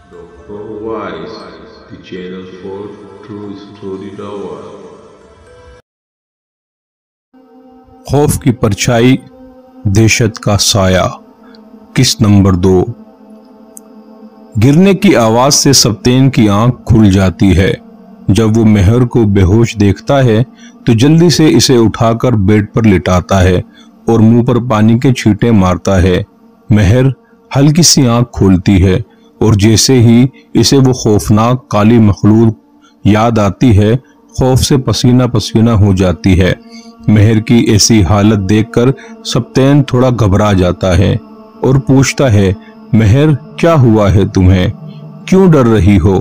Dr. Wise, the channel for True Story Lover. खौफ की परछाई, दहशत का साया। किस नंबर 2। गिरने की आवाज से सप्तेन की आंख खुल जाती है। जब वो मेहर को बेहोश देखता है तो जल्दी से इसे उठाकर बेड पर लिटाता है और मुंह पर पानी के छींटे मारता है। मेहर हल्की सी आंख खोलती है और जैसे ही इसे वो खौफनाक काली मखलूक याद आती है, खौफ से पसीना पसीना हो जाती है। मेहर की ऐसी हालत देखकर सप्तेन थोड़ा घबरा जाता है और पूछता है, मेहर क्या हुआ है तुम्हें, क्यों डर रही हो।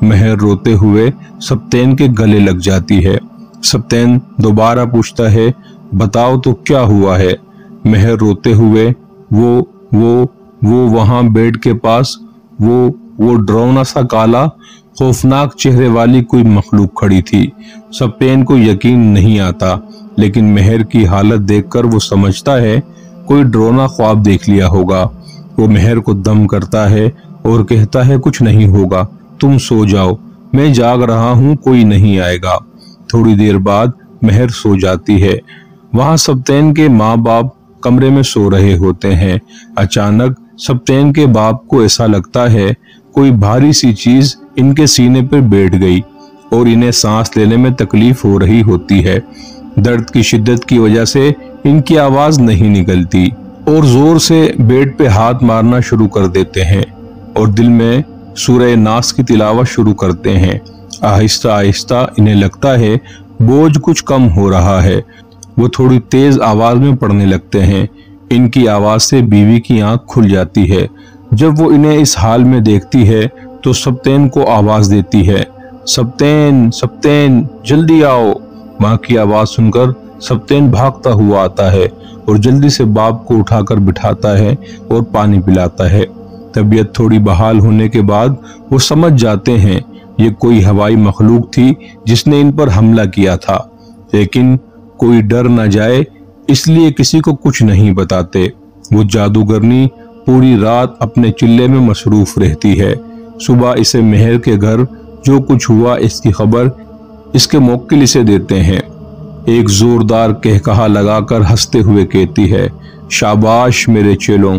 मेहर रोते हुए सप्तेन के गले लग जाती है। सप्तेन दोबारा पूछता है, बताओ तो क्या हुआ है। मेहर रोते हुए वो वहां बेड के पास वो डरावना सा काला खौफनाक चेहरे वाली कोई मखलूक खड़ी थी। सप्तेन को यकीन नहीं आता, लेकिन मेहर की हालत देखकर वो समझता है कोई डरावना ख्वाब देख लिया होगा। वो मेहर को दम करता है और कहता है, कुछ नहीं होगा, तुम सो जाओ, मैं जाग रहा हूं, कोई नहीं आएगा। थोड़ी देर बाद मेहर सो जाती है। वहां सप्तेन के माँ बाप कमरे में सो रहे होते हैं। अचानक सप्तेन के बाप को ऐसा लगता है कोई भारी सी चीज इनके सीने पर बैठ गई और इन्हें सांस लेने में तकलीफ हो रही होती है। दर्द की शिद्दत की वजह से इनकी आवाज नहीं निकलती और जोर से बेड पे हाथ मारना शुरू कर देते हैं और दिल में सूरह नास की तिलावत शुरू करते हैं। आहिस्ता आहिस्ता इन्हें लगता है बोझ कुछ कम हो रहा है। वो थोड़ी तेज आवाज में पढ़ने लगते हैं। इनकी आवाज से बीवी की आंख खुल जाती है। जब वो इन्हें इस हाल में देखती है तो सप्तेन को आवाज देती है, सप्तेन सप्तेन जल्दी आओ। माँ की आवाज सुनकर सप्तेन भागता हुआ आता है और जल्दी से बाप को उठाकर बिठाता है और पानी पिलाता है। तबीयत थोड़ी बहाल होने के बाद वो समझ जाते हैं ये कोई हवाई मखलूक थी जिसने इन पर हमला किया था, लेकिन कोई डर न जाए इसलिए किसी को कुछ नहीं बताते। वो जादूगरनी पूरी रात अपने चिल्ले में मसरूफ रहती है। सुबह इसे मेहर के घर जो कुछ हुआ इसकी खबर इसके मोक्किल इसे देते हैं। एक जोरदार कहकहा लगाकर हंसते हुए कहती है, शाबाश मेरे चेलों,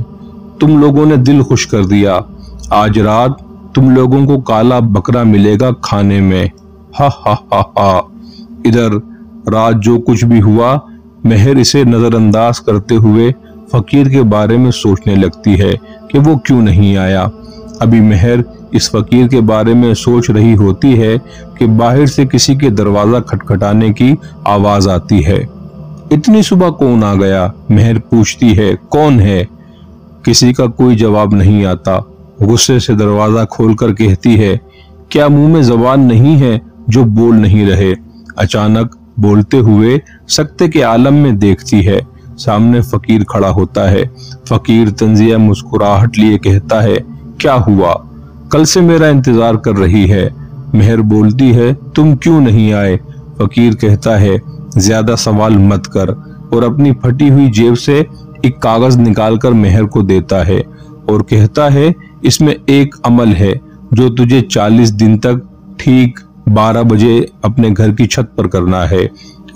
तुम लोगों ने दिल खुश कर दिया। आज रात तुम लोगों को काला बकरा मिलेगा खाने में। हा हा हा हा। इधर रात जो कुछ भी हुआ, मेहर इसे नजरअंदाज करते हुए फकीर के बारे में सोचने लगती है कि वो क्यों नहीं आया। अभी मेहर इस फकीर के बारे में सोच रही होती है कि बाहर से किसी के दरवाजा खटखटाने की आवाज आती है। इतनी सुबह कौन आ गया, मेहर पूछती है, कौन है। किसी का कोई जवाब नहीं आता। गुस्से से दरवाजा खोलकर कहती है, क्या मुंह में जबान नहीं है जो बोल नहीं रहे। अचानक बोलते हुए सकते के आलम में देखती है, सामने फकीर खड़ा होता है। फकीर तंजिया मुस्कुराहट लिए कहता है, क्या हुआ, कल से मेरा इंतजार कर रही है। मेहर बोलती है, तुम क्यों नहीं आए। फकीर कहता है, ज्यादा सवाल मत कर, और अपनी फटी हुई जेब से एक कागज निकालकर मेहर को देता है और कहता है, इसमें एक अमल है जो तुझे 40 दिन तक ठीक 12 बजे अपने घर की छत पर करना है।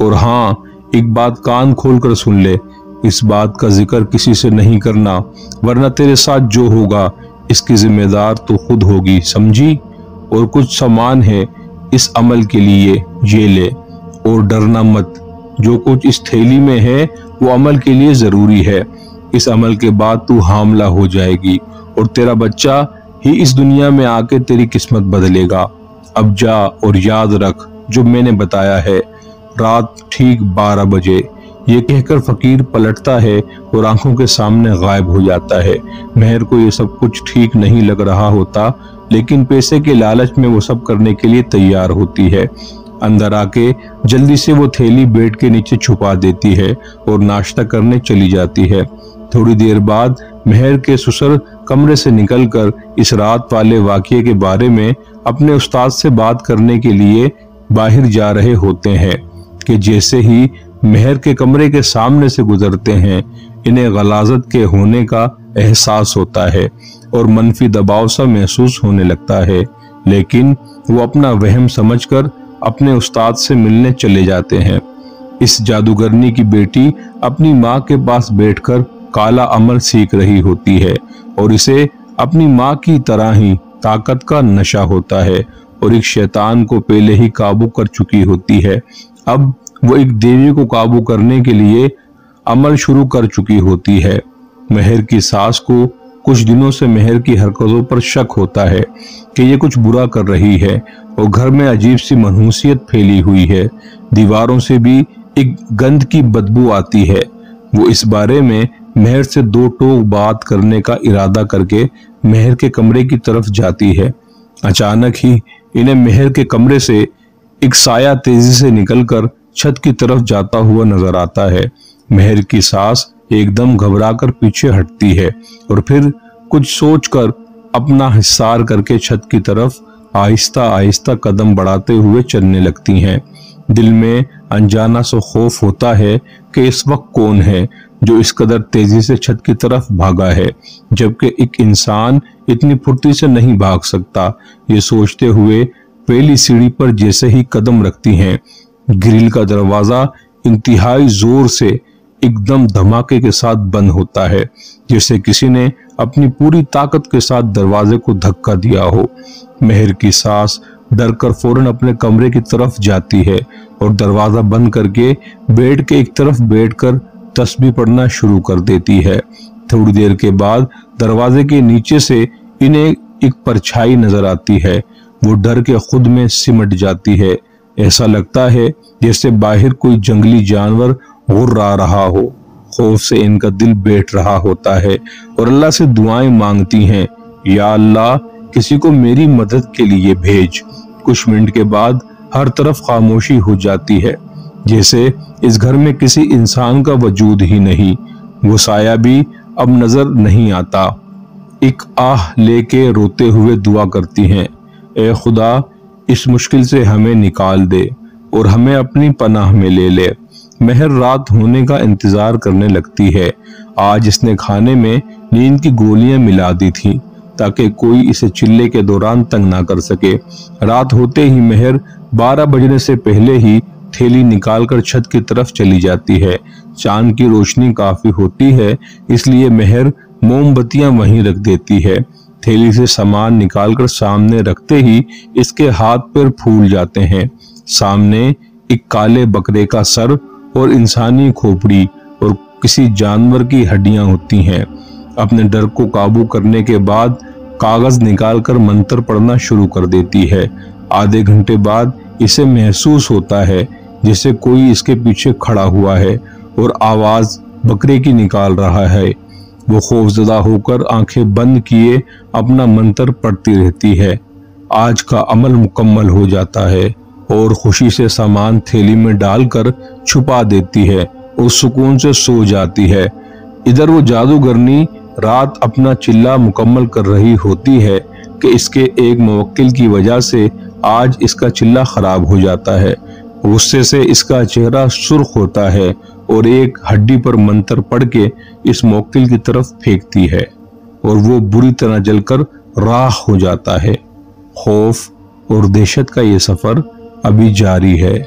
और हाँ, एक बात कान खोलकर सुन ले, इस बात का जिक्र किसी से नहीं करना, वरना तेरे साथ जो होगा इसकी जिम्मेदार तो खुद होगी, समझी। और कुछ सामान है इस अमल के लिए, ये ले, और डरना मत, जो कुछ इस थैली में है वो अमल के लिए जरूरी है। इस अमल के बाद तू हामला हो जाएगी और तेरा बच्चा ही इस दुनिया में आके तेरी किस्मत बदलेगा। अब जा और याद रख जो मैंने बताया है, रात ठीक 12 बजे। ये कहकर फकीर पलटता है और आंखों के सामने गायब हो जाता है। मेहर को ये सब कुछ ठीक नहीं लग रहा होता, लेकिन पैसे के लालच में वो सब करने के लिए तैयार होती है। अंदर आके जल्दी से वो थैली बेड के नीचे छुपा देती है और नाश्ता करने चली जाती है। थोड़ी देर बाद मेहर के ससुर कमरे से निकलकर इस रात वाले वाकये के बारे में अपने उस्ताद से बात करने के लिए बाहर जा रहे होते हैं कि जैसे ही मेहर के कमरे के सामने से गुजरते हैं, इन्हें गलाजत के होने का एहसास होता है। और मनफी दबाव सा महसूस होने लगता है, लेकिन वो अपना वहम समझकर अपने उस्ताद से मिलने चले जाते हैं। इस जादूगरनी की बेटी अपनी माँ के पास बैठकर काला अमल सीख रही होती है और इसे अपनी माँ की तरह ही ताकत का नशा होता है और एक शैतान को पहले ही काबू कर चुकी होती है। अब वो एक देवी को काबू करने के लिए अमल शुरू कर चुकी होती है। मेहर की सास को कुछ दिनों से मेहर की हरकतों पर शक होता है कि ये कुछ बुरा कर रही है और घर में अजीब सी मनहूसियत फैली हुई है। दीवारों से भी एक गंध की बदबू आती है। वो इस बारे में मेहर से दो टोक बात करने का इरादा करके मेहर के कमरे की तरफ जाती है। अचानक ही इन्हें मेहर के कमरे से एक साया तेजी से निकलकर छत की तरफ जाता हुआ नजर आता है। मेहर की सास एकदम घबराकर पीछे हटती है और फिर कुछ सोचकर अपना हिस्सार करके छत की तरफ आहिस्ता आहिस्ता कदम बढ़ाते हुए चलने लगती हैं। दिल में अनजाना सा खौफ होता है कि इस वक्त कौन है जो इस कदर तेजी से छत की तरफ भागा है, जबकि एक इंसान इतनी फुर्ती से नहीं भाग सकता। ये सोचते हुए पहली सीढ़ी पर जैसे ही कदम रखती हैं, ग्रिल का दरवाजा इंतहाई जोर से एकदम धमाके के साथ बंद होता है, जैसे किसी ने अपनी पूरी ताकत के साथ दरवाजे को धक्का दिया हो। मेहर की सास डरकर फौरन अपने कमरे की तरफ जाती है और दरवाजा बंद करके बेड के एक तरफ बैठकर तस्बीह पढ़ना शुरू कर देती है। थोड़ी देर के बाद दरवाजे के नीचे से इन्हें एक परछाई नजर आती है। वो डर के खुद में सिमट जाती है। ऐसा लगता है जैसे बाहर कोई जंगली जानवर गुर्रा रहा हो। खौफ से इनका दिल बैठ रहा होता है और अल्लाह से दुआएं मांगती हैं, या अल्लाह किसी को मेरी मदद के लिए भेज। कुछ मिनट के बाद हर तरफ खामोशी हो जाती है, जैसे इस घर में किसी इंसान का वजूद ही नहीं। वो साया भी अब नजर नहीं आता। एक आह लेके रोते हुए दुआ करती हैं, ए खुदा इस मुश्किल से हमें निकाल दे और हमें अपनी पनाह में ले ले। मेहर रात होने का इंतजार करने लगती है। आज इसने खाने में नींद की गोलियां मिला दी थी ताकि कोई इसे चिल्ले के दौरान तंग ना कर सके। रात होते ही मेहर 12 बजने से पहले ही थैली निकालकर छत की तरफ चली जाती है। चांद की रोशनी काफी होती है, इसलिए मेहर मोमबत्तियां वहीं रख देती है। थैली से सामान निकालकर सामने रखते ही इसके हाथ पैर फूल जाते हैं। सामने एक काले बकरे का सर और इंसानी खोपड़ी और किसी जानवर की हड्डियां होती हैं। अपने डर को काबू करने के बाद कागज निकालकर मंत्र पढ़ना शुरू कर देती है। आधे घंटे बाद इसे महसूस होता है जैसे कोई इसके पीछे खड़ा हुआ है और आवाज बकरे की निकाल रहा है। वो खौफजदा होकर आंखें बंद किए अपना मंत्र पढ़ती रहती है। आज का अमल मुकम्मल हो जाता है और खुशी से सामान थैली में डालकर छुपा देती है और सुकून से सो जाती है। इधर वो जादूगरनी रात अपना चिल्ला मुकम्मल कर रही होती है कि इसके एक मुवक्किल की वजह से आज इसका चिल्ला खराब हो जाता है। गुस्से से इसका चेहरा सुर्ख होता है और एक हड्डी पर मंत्र पढ़ के इस मुवक्किल की तरफ फेंकती है और वो बुरी तरह जलकर राख हो जाता है। खौफ और दहशत का ये सफर अभी जारी है।